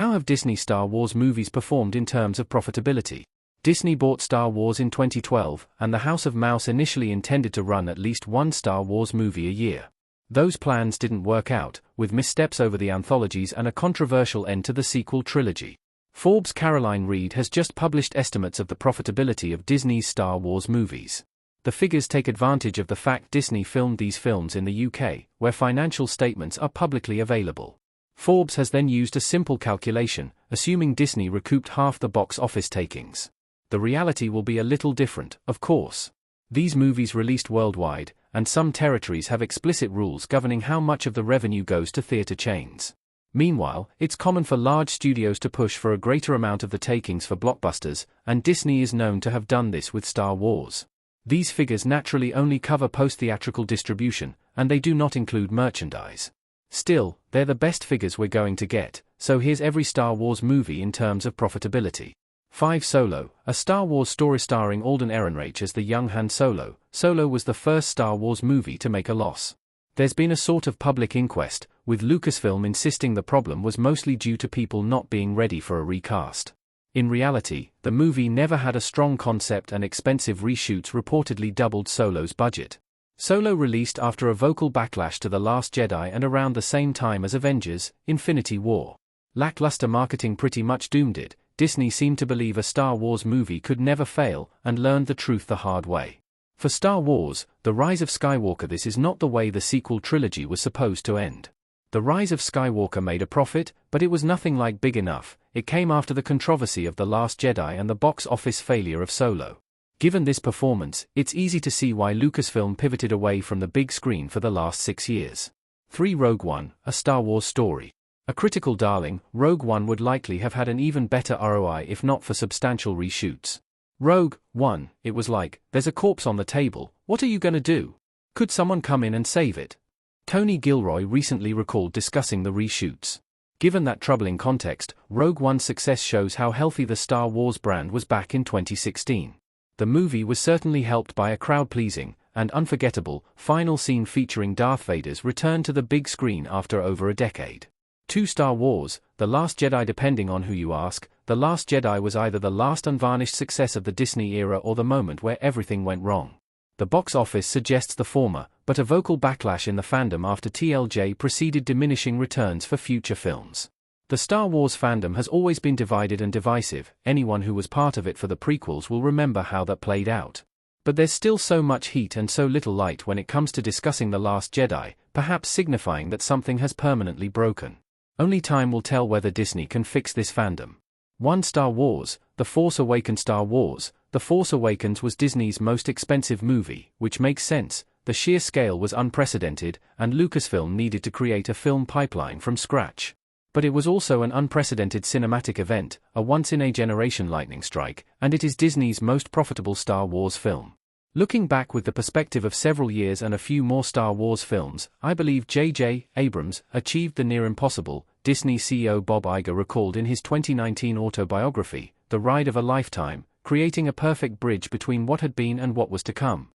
How have Disney Star Wars movies performed in terms of profitability? Disney bought Star Wars in 2012, and the House of Mouse initially intended to run at least one Star Wars movie a year. Those plans didn't work out, with missteps over the anthologies and a controversial end to the sequel trilogy. Forbes' Caroline Reed has just published estimates of the profitability of Disney's Star Wars movies. The figures take advantage of the fact Disney filmed these films in the UK, where financial statements are publicly available. Forbes has then used a simple calculation, assuming Disney recouped half the box office takings. The reality will be a little different, of course. These movies released worldwide, and some territories have explicit rules governing how much of the revenue goes to theater chains. Meanwhile, it's common for large studios to push for a greater amount of the takings for blockbusters, and Disney is known to have done this with Star Wars. These figures naturally only cover post-theatrical distribution, and they do not include merchandise. Still, they're the best figures we're going to get, so here's every Star Wars movie in terms of profitability. 5. Solo, a Star Wars story starring Alden Ehrenreich as the young Han Solo. Solo was the first Star Wars movie to make a loss. There's been a sort of public inquest, with Lucasfilm insisting the problem was mostly due to people not being ready for a recast. In reality, the movie never had a strong concept and expensive reshoots reportedly doubled Solo's budget. Solo released after a vocal backlash to The Last Jedi and around the same time as Avengers: Infinity War. Lackluster marketing pretty much doomed it. Disney seemed to believe a Star Wars movie could never fail, and learned the truth the hard way. For Star Wars: The Rise of Skywalker, this is not the way the sequel trilogy was supposed to end. The Rise of Skywalker made a profit, but it was nothing like big enough. It came after the controversy of The Last Jedi and the box office failure of Solo. Given this performance, it's easy to see why Lucasfilm pivoted away from the big screen for the last 6 years. 3. Rogue One, a Star Wars story. A critical darling, Rogue One would likely have had an even better ROI if not for substantial reshoots. Rogue One, it was like, there's a corpse on the table, what are you gonna do? Could someone come in and save it? Tony Gilroy recently recalled discussing the reshoots. Given that troubling context, Rogue One's success shows how healthy the Star Wars brand was back in 2016. The movie was certainly helped by a crowd-pleasing, and unforgettable, final scene featuring Darth Vader's return to the big screen after over a decade. 2. Star Wars: The Last Jedi. Depending on who you ask, The Last Jedi was either the last unvarnished success of the Disney era or the moment where everything went wrong. The box office suggests the former, but a vocal backlash in the fandom after TLJ preceded diminishing returns for future films. The Star Wars fandom has always been divided and divisive. Anyone who was part of it for the prequels will remember how that played out. But there's still so much heat and so little light when it comes to discussing The Last Jedi, perhaps signifying that something has permanently broken. Only time will tell whether Disney can fix this fandom. 1. Star Wars: The Force Awakens. Star Wars: The Force Awakens was Disney's most expensive movie, which makes sense. The sheer scale was unprecedented, and Lucasfilm needed to create a film pipeline from scratch. But it was also an unprecedented cinematic event, a once-in-a-generation lightning strike, and it is Disney's most profitable Star Wars film. Looking back with the perspective of several years and a few more Star Wars films, I believe J.J. Abrams achieved the near impossible. Disney CEO Bob Iger recalled in his 2019 autobiography, The Ride of a Lifetime, creating a perfect bridge between what had been and what was to come.